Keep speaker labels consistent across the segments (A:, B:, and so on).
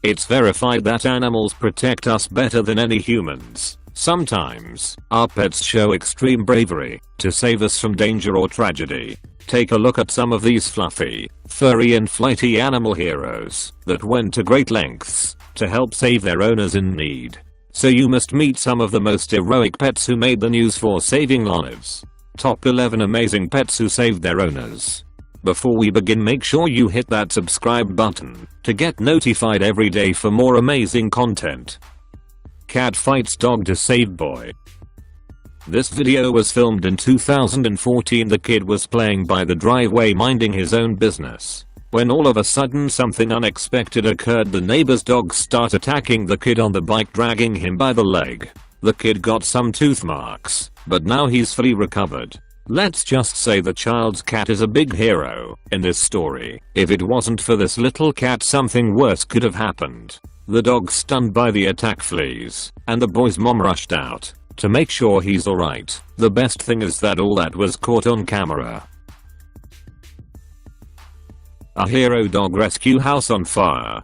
A: It's verified that animals protect us better than any humans. Sometimes, our pets show extreme bravery to save us from danger or tragedy. Take a look at some of these fluffy, furry and flighty animal heroes that went to great lengths to help save their owners in need. So you must meet some of the most heroic pets who made the news for saving lives. Top 11 amazing pets who saved their owners. Before we begin, make sure you hit that subscribe button to get notified every day for more amazing content. Cat fights dog to save boy. This video was filmed in 2014. The kid was playing by the driveway minding his own business, when all of a sudden something unexpected occurred. The neighbor's dogs start attacking the kid on the bike, dragging him by the leg. The kid got some tooth marks, but now he's fully recovered. Let's just say the child's cat is a big hero in this story. If it wasn't for this little cat, something worse could have happened. The dog, stunned by the attack, flees, and the boy's mom rushed out to make sure he's alright. The best thing is that all that was caught on camera. A hero dog rescue house on fire.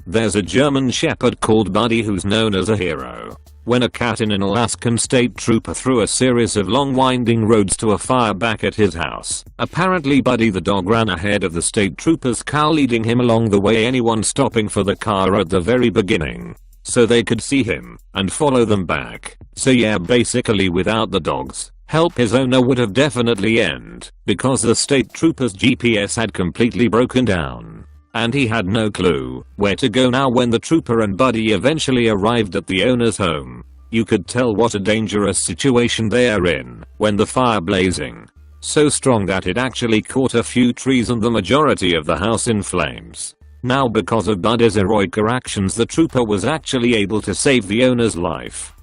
A: There's a German Shepherd called Buddy who's known as a hero. When a cat in an Alaskan state trooper threw a series of long winding roads to a fire back at his house. Apparently Buddy the dog ran ahead of the state trooper's car, leading him along the way, anyone stopping for the car at the very beginning, so they could see him and follow them back. So yeah, basically without the dog's help his owner would have definitely ended, because the state trooper's GPS had completely broken down, and he had no clue where to go. Now when the trooper and Buddy eventually arrived at the owner's home, you could tell what a dangerous situation they are in when the fire blazing so strong that it actually caught a few trees and the majority of the house in flames. Now because of Buddy's heroic actions, the trooper was actually able to save the owner's life.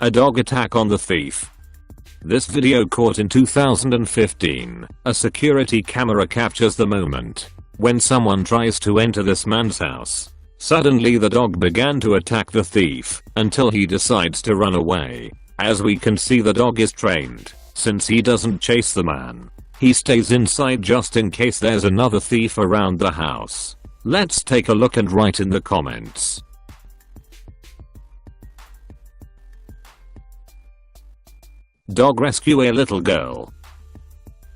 A: A dog attack on the thief. This video, caught in 2015, a security camera captures the moment when someone tries to enter this man's house. Suddenly the dog began to attack the thief until he decides to run away. As we can see, the dog is trained. Since he doesn't chase the man, he stays inside just in case there's another thief around the house. Let's take a look and write in the comments. Dog rescue a little girl.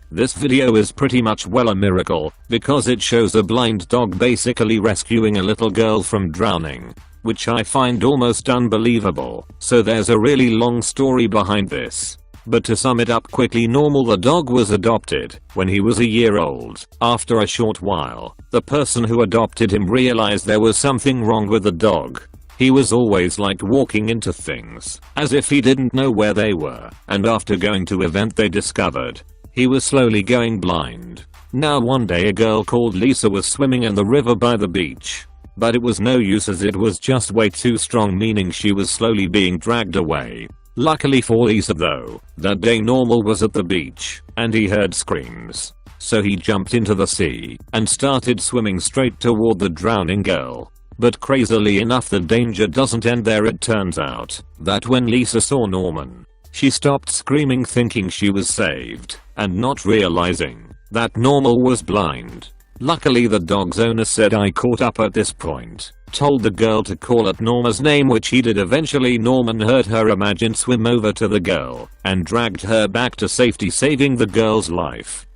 A: This video is pretty much, well, a miracle, because it shows a blind dog basically rescuing a little girl from drowning, which I find almost unbelievable. So there's a really long story behind this, but to sum it up quickly, the dog was adopted when he was a year old. After a short while, the person who adopted him realized there was something wrong with the dog. He was always like walking into things as if he didn't know where they were, and after going to event they discovered he was slowly going blind. Now one day a girl called Lisa was swimming in the river by the beach, but it was no use as it was just way too strong, meaning she was slowly being dragged away. Luckily for Lisa though, that day Normal was at the beach and he heard screams, so he jumped into the sea and started swimming straight toward the drowning girl. But crazily enough, the danger doesn't end there. It turns out that when Lisa saw Norman, she stopped screaming, thinking she was saved, and not realizing that Normal was blind. Luckily the dog's owner said, "I caught up at this point," told the girl to call out Norma's name, which he did. Eventually Norman heard her imagined swim over to the girl and dragged her back to safety, saving the girl's life.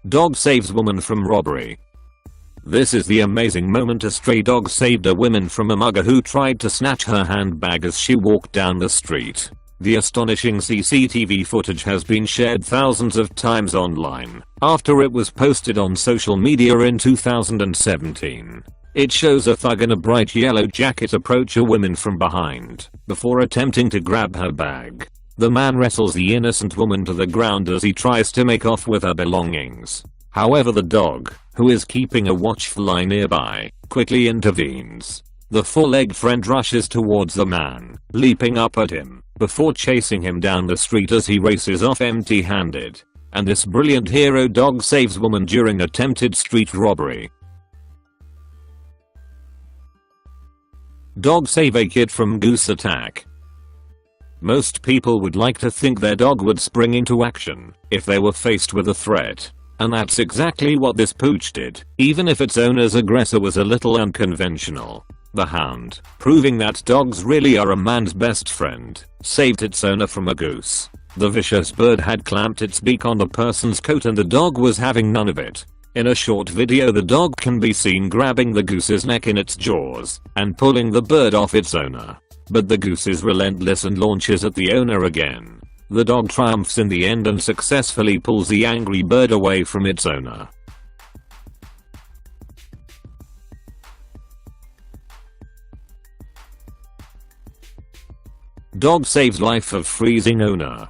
A: Dog saves woman from robbery. This is the amazing moment. A stray dog saved a woman from a mugger who tried to snatch her handbag as she walked down the street. The astonishing CCTV footage has been shared thousands of times online after it was posted on social media in 2017. It shows a thug in a bright yellow jacket approach a woman from behind before attempting to grab her bag. The man wrestles the innocent woman to the ground as he tries to make off with her belongings. However, the dog, who is keeping a watchful eye nearby, quickly intervenes. The four-legged friend rushes towards the man, leaping up at him, before chasing him down the street as he races off empty-handed. And this brilliant hero dog saves woman during attempted street robbery. Dog save a kid from goose attack. Most people would like to think their dog would spring into action if they were faced with a threat. And that's exactly what this pooch did, even if its owner's aggressor was a little unconventional. The hound, proving that dogs really are a man's best friend, saved its owner from a goose. The vicious bird had clamped its beak on the person's coat and the dog was having none of it. In a short video, the dog can be seen grabbing the goose's neck in its jaws and pulling the bird off its owner. But the goose is relentless and launches at the owner again. The dog triumphs in the end and successfully pulls the angry bird away from its owner. Dog saves life of freezing owner.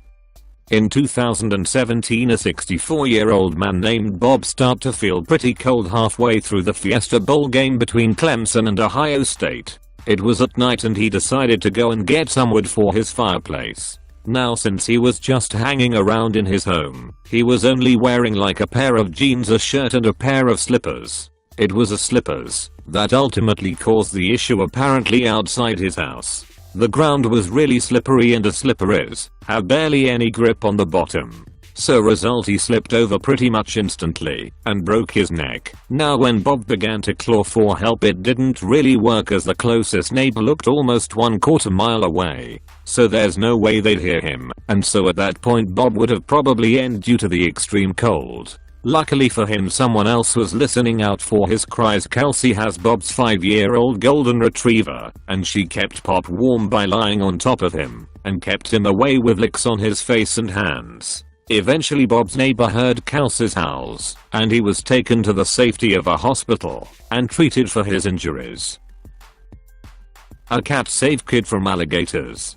A: In 2017, a 64-year-old man named Bob started to feel pretty cold halfway through the Fiesta Bowl game between Clemson and Ohio State. It was at night and he decided to go and get some wood for his fireplace. Now, since he was just hanging around in his home, he was only wearing like a pair of jeans, a shirt and a pair of slippers. It was the slippers that ultimately caused the issue apparently outside his house. The ground was really slippery and a slipper had barely any grip on the bottom. So result, he slipped over pretty much instantly and broke his neck. Now when Bob began to claw for help, it didn't really work as the closest neighbor looked almost 1/4 mile away. So there's no way they'd hear him, and so at that point Bob would have probably ended due to the extreme cold. Luckily for him, someone else was listening out for his cries. Kelsey has Bob's 5-year-old golden retriever, and she kept Pop warm by lying on top of him and kept him away with licks on his face and hands. Eventually Bob's neighbor heard Kelsey's howls, and he was taken to the safety of a hospital and treated for his injuries. A cat saved kid from alligators.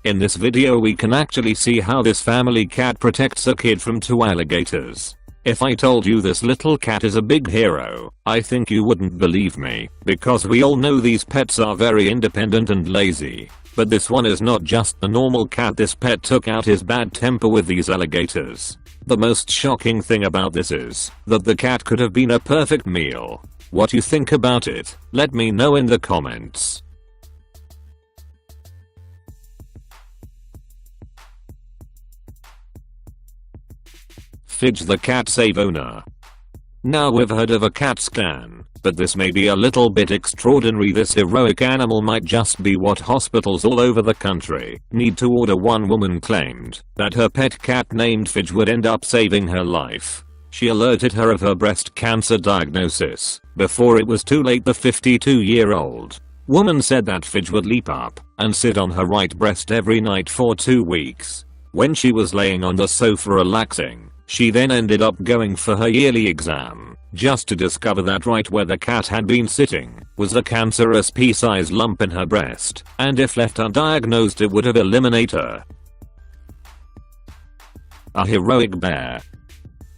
A: In this video we can actually see how this family cat protects a kid from 2 alligators. If I told you this little cat is a big hero, I think you wouldn't believe me, because we all know these pets are very independent and lazy. But this one is not just the normal cat. This pet took out his bad temper with these alligators. The most shocking thing about this is that the cat could have been a perfect meal. What you think about it? Let me know in the comments. Fidge the cat save owner. Now we've heard of a cat scan, but this may be a little bit extraordinary. This heroic animal might just be what hospitals all over the country need to order. One woman claimed that her pet cat named Fidge would end up saving her life. She alerted her of her breast cancer diagnosis before it was too late. The 52-year-old woman said that Fidge would leap up and sit on her right breast every night for 2 weeks. When she was laying on the sofa relaxing, she then ended up going for her yearly exam, just to discover that right where the cat had been sitting was a cancerous pea-sized lump in her breast, and if left undiagnosed it would have eliminated her. A heroic bear.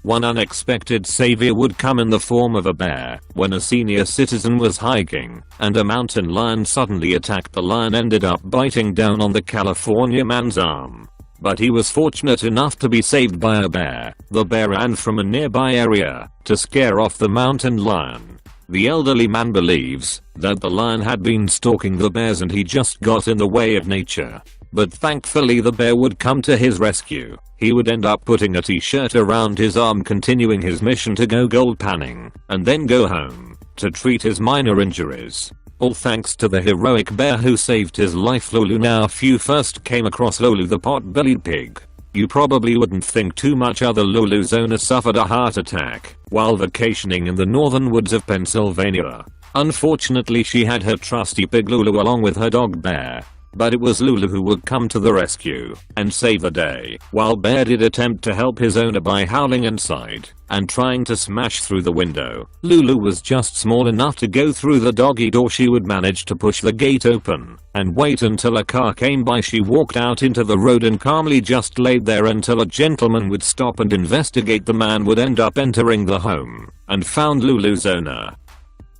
A: One unexpected savior would come in the form of a bear. When a senior citizen was hiking and a mountain lion suddenly attacked, the lion ended up biting down on the California man's arm. But he was fortunate enough to be saved by a bear. The bear ran from a nearby area to scare off the mountain lion. The elderly man believes that the lion had been stalking the bears and he just got in the way of nature. But thankfully the bear would come to his rescue. He would end up putting a t-shirt around his arm, continuing his mission to go gold panning and then go home to treat his minor injuries. All thanks to the heroic bear who saved his life. Lulu. Now if you first came across Lulu the pot-bellied pig, you probably wouldn't think too much other. Lulu's owner suffered a heart attack while vacationing in the northern woods of Pennsylvania. Unfortunately she had her trusty pig Lulu along with her dog Bear. But it was Lulu who would come to the rescue and save the day, while Bear did attempt to help his owner by howling inside and trying to smash through the window. Lulu was just small enough to go through the doggy door. She would manage to push the gate open and wait until a car came by. She walked out into the road and calmly just laid there until a gentleman would stop and investigate. The man would end up entering the home and found Lulu's owner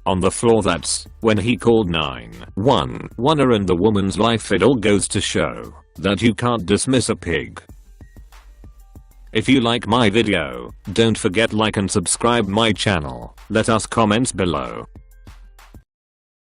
A: on the floor. That's when he called 911 and the woman's life. It all goes to show that you can't dismiss a pig. If you like my video, don't forget like and subscribe my channel. Let us comments below.